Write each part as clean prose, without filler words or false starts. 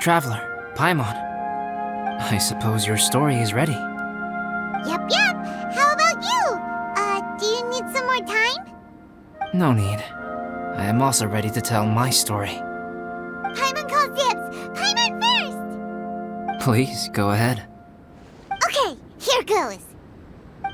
Traveler, Paimon. I suppose your story is ready. Yep. How about you? Do you need some more time? No need. I am also ready to tell my story. Paimon calls dibs. Paimon first! Please, go ahead. Okay, here goes.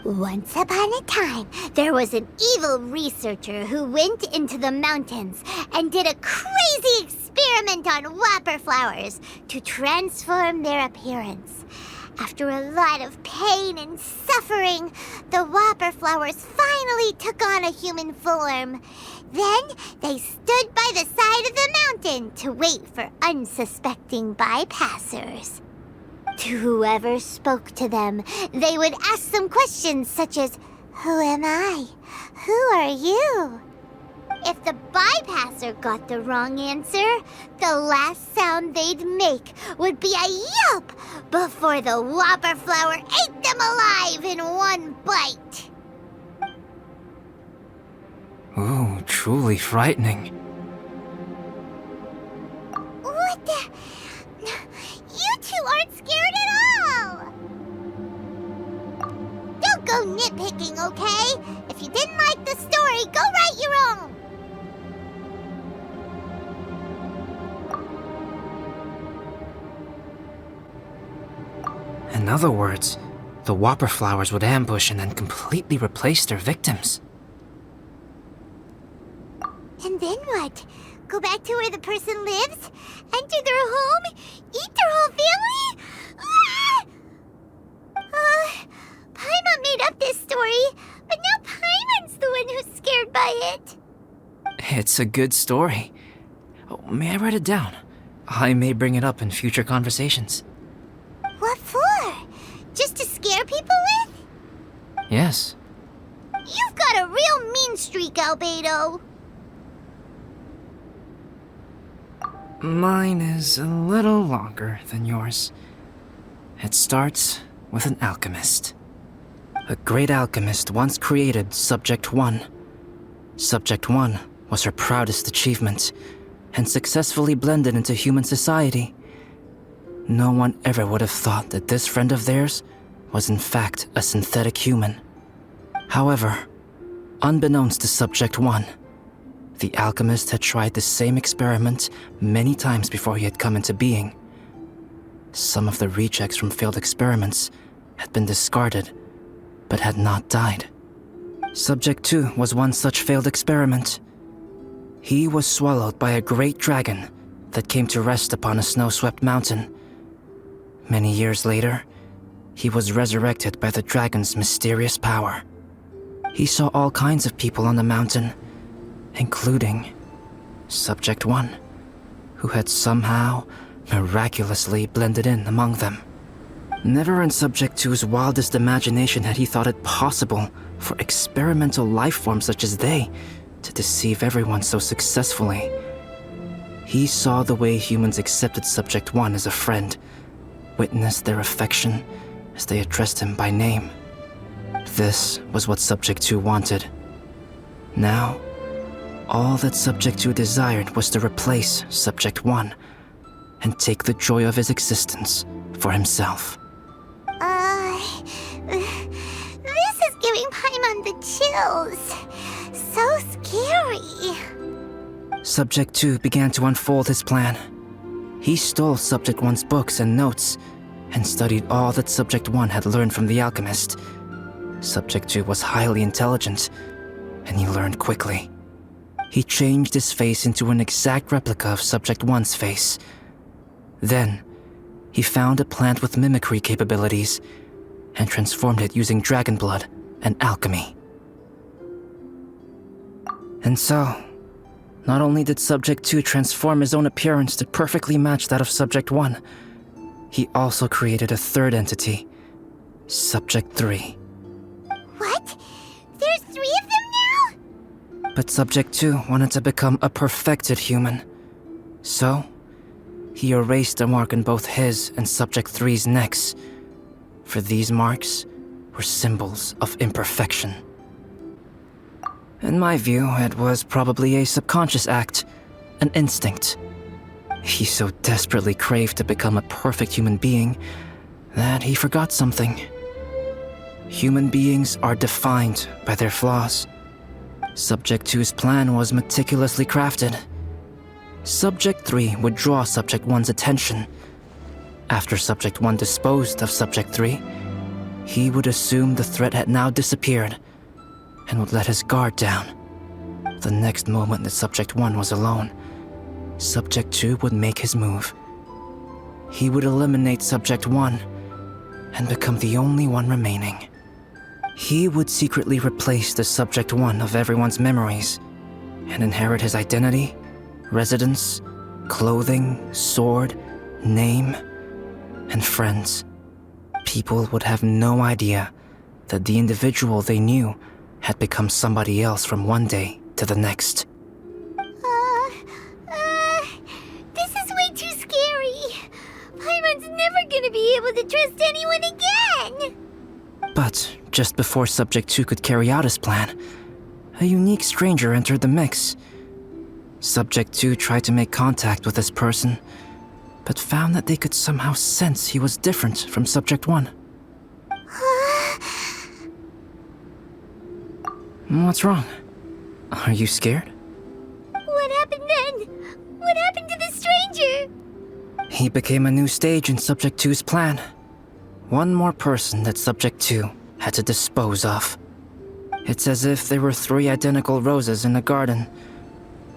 Once upon a time, there was an evil researcher who went into the mountains and did a crazy experiment on whopper flowers to transform their appearance. After a lot of pain and suffering, the whopper flowers finally took on a human form. Then they stood by the side of the mountain to wait for unsuspecting bypassers. To whoever spoke to them, they would ask some questions such as, "Who am I? Who are you?" If the bypasser got the wrong answer, the last sound they'd make would be a yelp before the whopper flower ate them alive in one bite. Ooh, truly frightening. What the? You two aren't scared at all! Don't go nitpicking, okay? If you didn't like the story, go write your own! In other words, the whopper flowers would ambush and then completely replace their victims. And then what? Go back to where the person lives? Enter their home? Eat their whole family? Paimon made up this story, but now Paimon's the one who's scared by it. It's a good story. Oh, may I write it down? I may bring it up in future conversations. What for? Just to scare people with? Yes. You've got a real mean streak, Albedo. Mine is a little longer than yours. It starts with an alchemist. A great alchemist once created Subject 1. Subject 1 was her proudest achievement, and successfully blended into human society. No one ever would have thought that this friend of theirs was in fact a synthetic human. However, unbeknownst to Subject 1, the alchemist had tried the same experiment many times before he had come into being. Some of the rejects from failed experiments had been discarded, but had not died. Subject 2 was one such failed experiment. He was swallowed by a great dragon that came to rest upon a snow-swept mountain. Many years later, he was resurrected by the dragon's mysterious power. He saw all kinds of people on the mountain, including Subject 1, who had somehow miraculously blended in among them. Never in Subject 2's wildest imagination had he thought it possible for experimental life forms such as they to deceive everyone so successfully. He saw the way humans accepted Subject 1 as a friend, witnessed their affection as they addressed him by name. This was what Subject 2 wanted. Now, all that Subject 2 desired was to replace Subject 1 and take the joy of his existence for himself. This is giving Paimon the chills. So scary. Subject 2 began to unfold his plan. He stole Subject 1's books and notes and studied all that Subject 1 had learned from the alchemist. Subject 2 was highly intelligent, and he learned quickly. He changed his face into an exact replica of Subject 1's face. Then, he found a plant with mimicry capabilities and transformed it using dragon blood and alchemy. And so, not only did Subject 2 transform his own appearance to perfectly match that of Subject 1, he also created a third entity, Subject 3. What? There's 3 of them now? But Subject 2 wanted to become a perfected human. So, he erased a mark on both his and Subject 3's necks, for these marks were symbols of imperfection. In my view, it was probably a subconscious act, an instinct. He so desperately craved to become a perfect human being that he forgot something. Human beings are defined by their flaws. Subject 2's plan was meticulously crafted. Subject 3 would draw Subject 1's attention. After Subject 1 disposed of Subject 3, he would assume the threat had now disappeared and would let his guard down. The next moment that Subject 1 was alone, Subject 2 would make his move. He would eliminate Subject 1 and become the only one remaining. He would secretly replace the Subject 1 of everyone's memories and inherit his identity, residence, clothing, sword, name, and friends. People would have no idea that the individual they knew had become somebody else from one day to the next. This is way too scary. Paimon's never gonna be able to trust anyone again. But just before Subject 2 could carry out his plan, a unique stranger entered the mix. Subject 2 tried to make contact with this person, but found that they could somehow sense he was different from Subject 1. What's wrong? Are you scared? What happened then? What happened to the stranger? He became a new stage in Subject 2's plan. One more person that Subject 2 had to dispose of. It's as if there were 3 identical roses in a garden.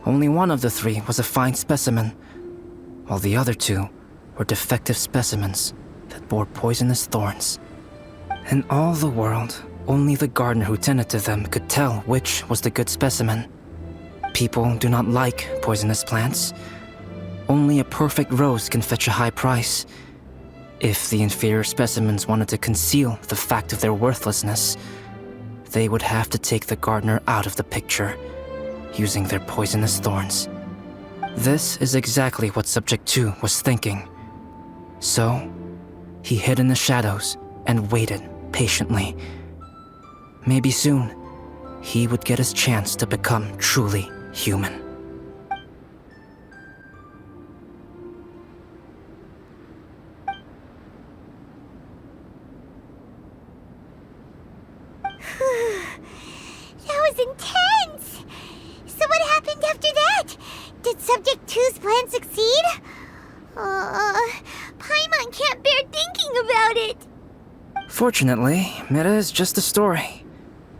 Only one of the 3 was a fine specimen, while the other 2 were defective specimens that bore poisonous thorns. In all the world, only the gardener who tended to them could tell which was the good specimen. People do not like poisonous plants. Only a perfect rose can fetch a high price. If the inferior specimens wanted to conceal the fact of their worthlessness, they would have to take the gardener out of the picture, using their poisonous thorns. This is exactly what Subject 2 was thinking. So, he hid in the shadows and waited patiently. Maybe soon, he would get his chance to become truly human. That was intense! So what happened after that? Did Subject 2's plan succeed? Paimon can't bear thinking about it! Fortunately, it is just a story.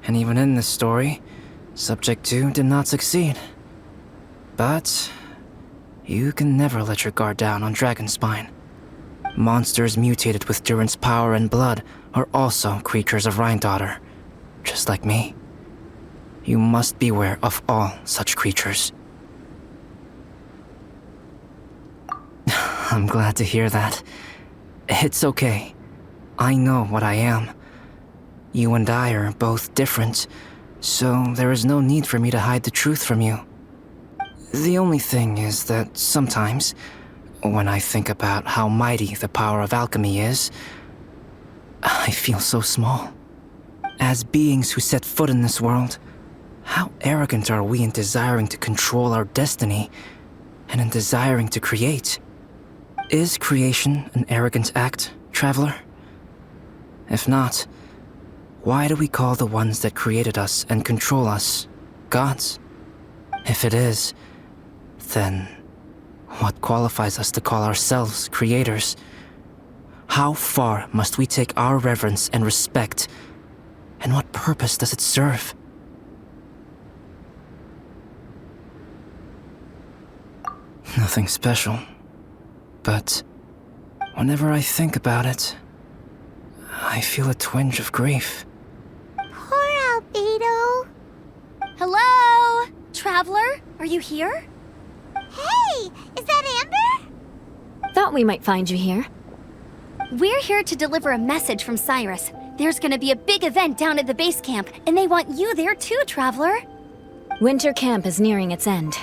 And even in this story, Subject 2 did not succeed. But you can never let your guard down on Dragonspine. Monsters mutated with Durin's power and blood are also creatures of Rhine-Daughter, just like me. You must beware of all such creatures. I'm glad to hear that. It's okay. I know what I am. You and I are both different, so there is no need for me to hide the truth from you. The only thing is that sometimes, when I think about how mighty the power of alchemy is, I feel so small. As beings who set foot in this world, how arrogant are we in desiring to control our destiny and in desiring to create? Is creation an arrogant act, traveler? If not, why do we call the ones that created us and control us gods? If it is, then what qualifies us to call ourselves creators? How far must we take our reverence and respect, and what purpose does it serve? Nothing special, but whenever I think about it, I feel a twinge of grief. Poor Albedo. Hello? Traveler, are you here? Hey, is that Amber? Thought we might find you here. We're here to deliver a message from Cyrus. There's gonna be a big event down at the base camp, and they want you there too, Traveler. Winter camp is nearing its end.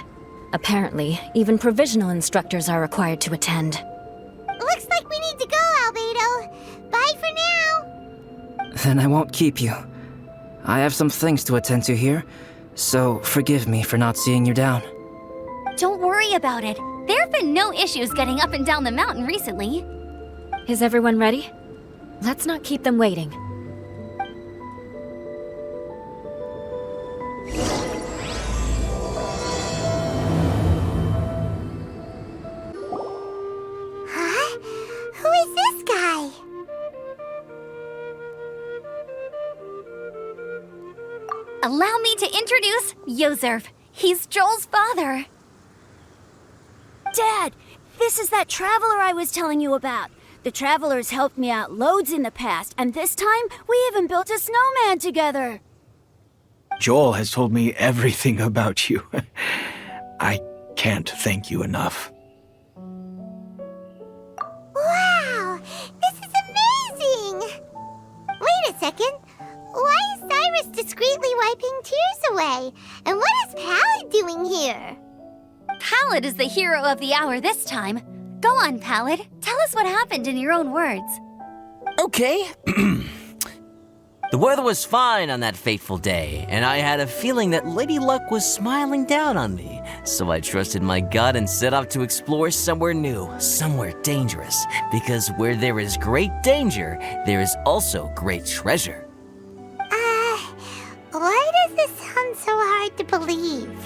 Apparently, even provisional instructors are required to attend. Looks like we need to go, Albedo. Bye for now. Then I won't keep you. I have some things to attend to here, so forgive me for not seeing you down. Don't worry about it. They're There've been no issues getting up and down the mountain recently. Is everyone ready? Let's not keep them waiting. Huh? Who is this guy? Allow me to introduce Yozerv. He's Joel's father. Dad, this is that traveler I was telling you about. The traveler's helped me out loads in the past, and this time we even built a snowman together. Joel has told me everything about you. I can't thank you enough. Wow, this is amazing! Wait a second. Why is Cyrus discreetly wiping tears away? And what is Pallid doing here? Pallid is the hero of the hour this time. Go on, Pallid. Tell us what happened in your own words. Okay. The weather was fine on that fateful day, and I had a feeling that Lady Luck was smiling down on me. So I trusted my gut and set off to explore somewhere new, somewhere dangerous. Because where there is great danger, there is also great treasure. Why does this sound so hard to believe?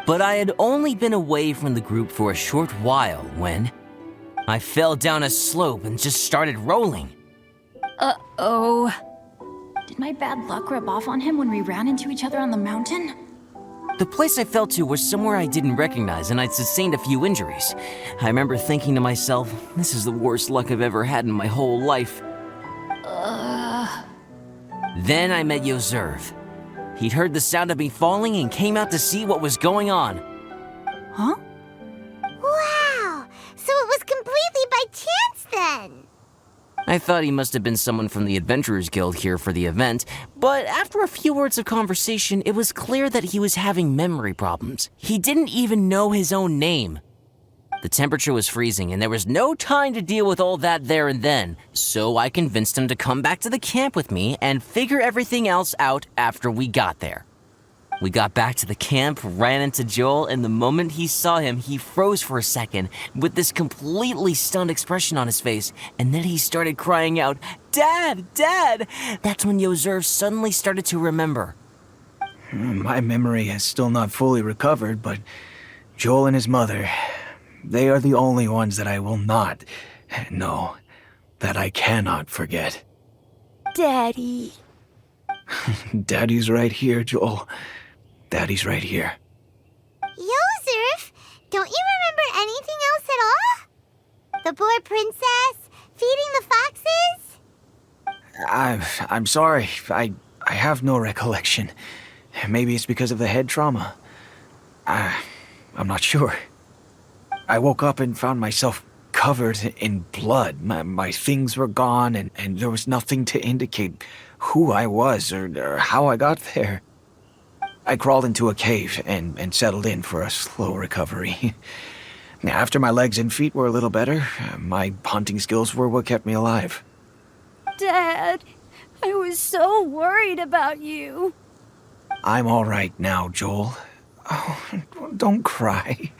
But I had only been away from the group for a short while when I fell down a slope and just started rolling. Uh-oh. Did my bad luck rub off on him when we ran into each other on the mountain? The place I fell to was somewhere I didn't recognize, and I'd sustained a few injuries. I remember thinking to myself, this is the worst luck I've ever had in my whole life. Then I met Yozerv. He'd heard the sound of me falling and came out to see what was going on. Huh? Wow, so it was completely by chance then. I thought he must have been someone from the Adventurers Guild here for the event, but after a few words of conversation, it was clear that he was having memory problems. He didn't even know his own name. The temperature was freezing, and there was no time to deal with all that there and then, so I convinced him to come back to the camp with me and figure everything else out after we got there. We got back to the camp, ran into Joel, and the moment he saw him, he froze for a second with this completely stunned expression on his face, and then he started crying out, "Dad! Dad!" That's when Yozerv suddenly started to remember. My memory has still not fully recovered, but Joel and his mother, they are the only ones that I will not, no, that I cannot forget. Daddy. Daddy's right here, Joel. Daddy's right here. Yozerf, don't you remember anything else at all? The poor princess, feeding the foxes? I'm sorry. I have no recollection. Maybe it's because of the head trauma. I'm not sure. I woke up and found myself covered in blood. My things were gone, and there was nothing to indicate who I was or how I got there. I crawled into a cave and settled in for a slow recovery. After my legs and feet were a little better, my hunting skills were what kept me alive. Dad, I was so worried about you. I'm all right now, Joel. Oh, don't cry.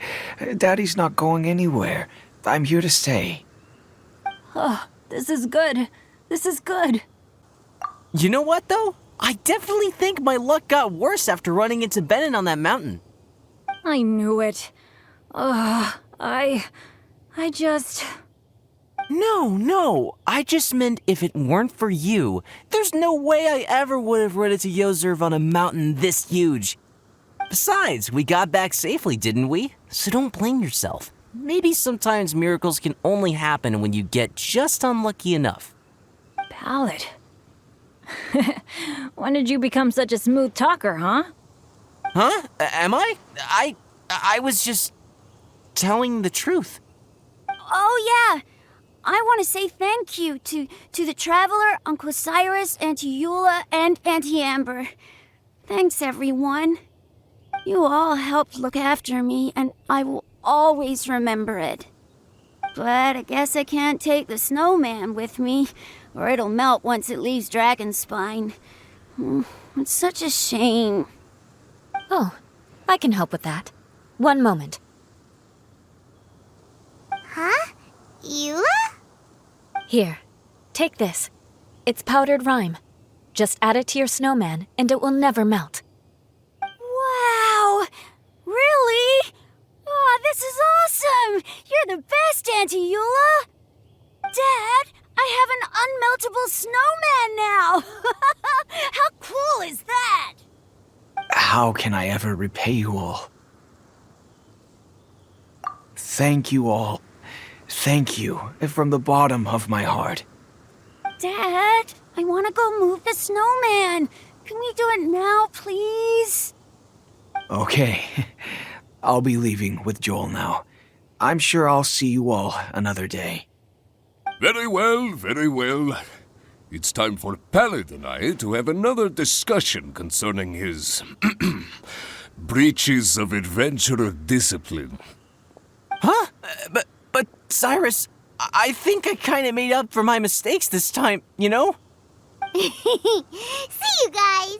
Daddy's not going anywhere. I'm here to stay. Oh, this is good. This is good. You know what, though? I definitely think my luck got worse after running into Benin on that mountain. I knew it. I just... No. I just meant if it weren't for you, there's no way I ever would have run into Yozerv on a mountain this huge. Besides, we got back safely, didn't we? So don't blame yourself. Maybe sometimes miracles can only happen when you get just unlucky enough. Pallid. When did you become such a smooth talker, huh? Huh? Am I? I was just telling the truth. Oh, yeah. I want to say thank you to the Traveler, Uncle Cyrus, Auntie Eula, and Auntie Amber. Thanks, everyone. You all helped look after me, and I will always remember it. But I guess I can't take the snowman with me, or it'll melt once it leaves Dragonspine. It's such a shame. Oh, I can help with that. One moment. Huh? Eula? Here, take this. It's powdered rime. Just add it to your snowman, and it will never melt. Wow! Really? Oh, this is awesome! You're the best, Auntie Eula! Dad, I have an unmeltable snowman now! How cool is that? How can I ever repay you all? Thank you all. Thank you from the bottom of my heart. Dad, I want to go move the snowman. Can we do it now, please? Okay, I'll be leaving with Joel now. I'm sure I'll see you all another day. Very well, very well. It's time for Pallet and I to have another discussion concerning his breaches of adventurer discipline. Huh? But Cyrus, I think I kind of made up for my mistakes this time, you know? See you guys!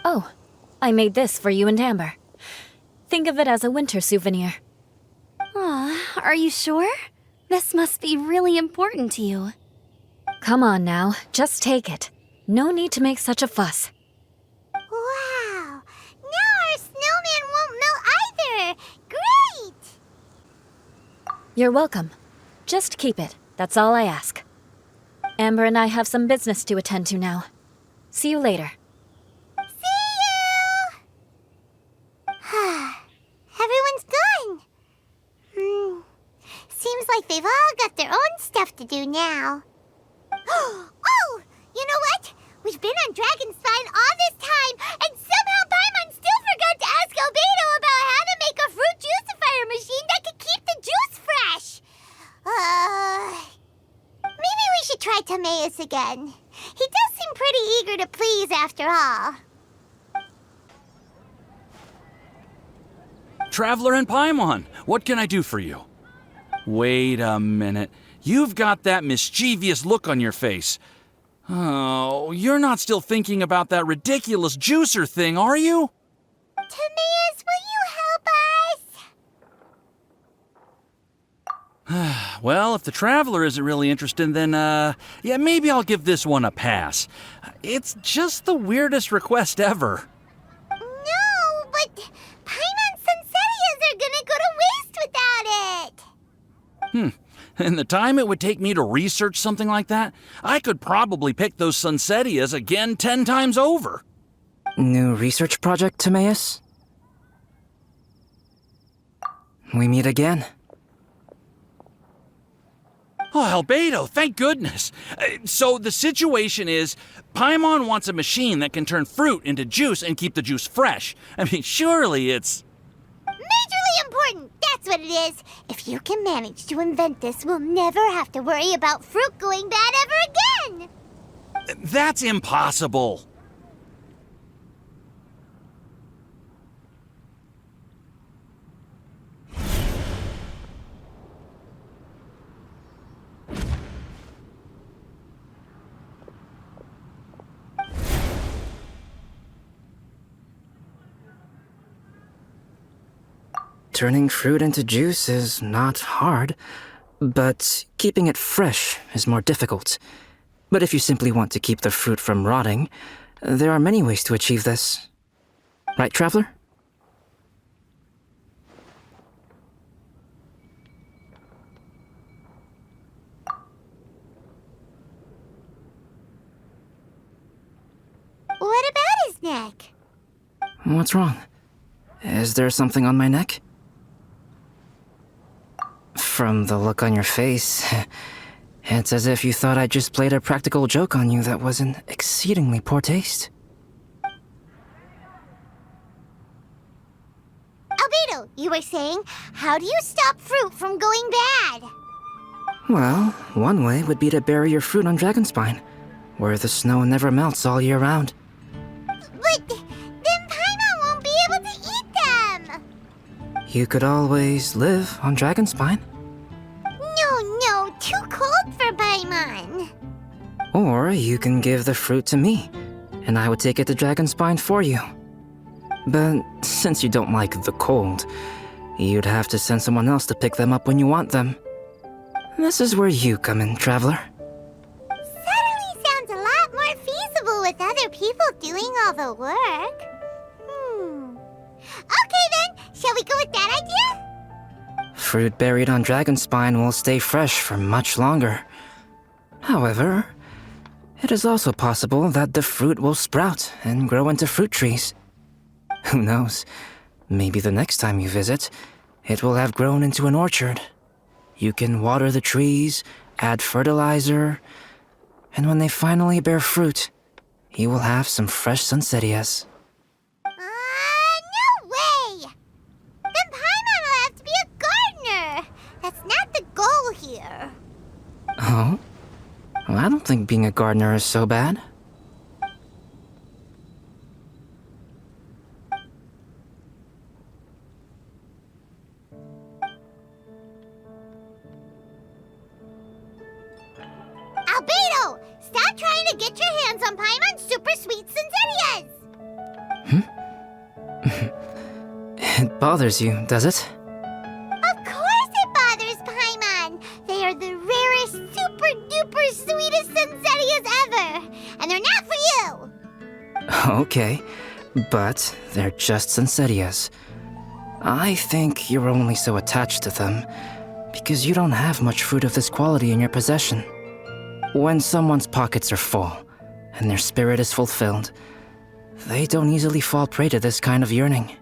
Oh, I made this for you and Amber. Think of it as a winter souvenir. Aw, are you sure? This must be really important to you. Come on now, just take it. No need to make such a fuss. Wow! Now our snowman won't melt either! Great! You're welcome. Just keep it. That's all I ask. Amber and I have some business to attend to now. See you later. See you! Everyone's gone. Seems like they've all got their own stuff to do now. Oh! You know what? We've been on Dragon Spine all this time, and somehow Paimon still forgot to ask Albedo about how to make a fruit juicifier machine that could keep the juice fresh. Maybe we should try Timaeus again. He does seem pretty eager to please after all. Traveler and Paimon, what can I do for you? Wait a minute. You've got that mischievous look on your face. Oh, you're not still thinking about that ridiculous juicer thing, are you? Timaeus, will you help us? Well, if the Traveler isn't really interested, then, yeah, maybe I'll give this one a pass. It's just the weirdest request ever. No, but Paimon's Sunsettias are gonna go to waste without it. And the time it would take me to research something like that, I could probably pick those Sunsettias again 10 times over. New research project, Timaeus? We meet again. Oh, Albedo, thank goodness. So the situation is, Paimon wants a machine that can turn fruit into juice and keep the juice fresh. I mean, surely it's... Majorly important, that's what it is. If you can manage to invent this, we'll never have to worry about fruit going bad ever again. That's impossible. Turning fruit into juice is not hard, but keeping it fresh is more difficult. But if you simply want to keep the fruit from rotting, there are many ways to achieve this. Right, Traveler? What about his neck? What's wrong? Is there something on my neck? From the look on your face, it's as if you thought I just played a practical joke on you that was in exceedingly poor taste. Albedo, you were saying, how do you stop fruit from going bad? Well, one way would be to bury your fruit on Dragonspine, where the snow never melts all year round. But then Paimon won't be able to eat them! You could always live on Dragonspine. No, too cold for Paimon. Or you can give the fruit to me, and I would take it to Dragonspine for you. But since you don't like the cold, you'd have to send someone else to pick them up when you want them. This is where you come in, traveler. Suddenly sounds a lot more feasible with other people doing all the work. Okay then, shall we go with that idea? Fruit buried on Dragonspine will stay fresh for much longer. However, it is also possible that the fruit will sprout and grow into fruit trees. Who knows? Maybe the next time you visit, it will have grown into an orchard. You can water the trees, add fertilizer, and when they finally bear fruit, you will have some fresh sunsettias. No way! Then Paimon will have to be a gardener. That's not the goal here. Oh? Well, I don't think being a gardener is so bad. Albedo! Stop trying to get your hands on Paimon's super sweet Sunsettias! It bothers you, does it? Of course it bothers Paimon! They are the rarest, super duper sweetest Sunsettias ever! And they're not for you! Okay, but they're just Sunsettias. I think you're only so attached to them because you don't have much fruit of this quality in your possession. When someone's pockets are full and their spirit is fulfilled, they don't easily fall prey to this kind of yearning.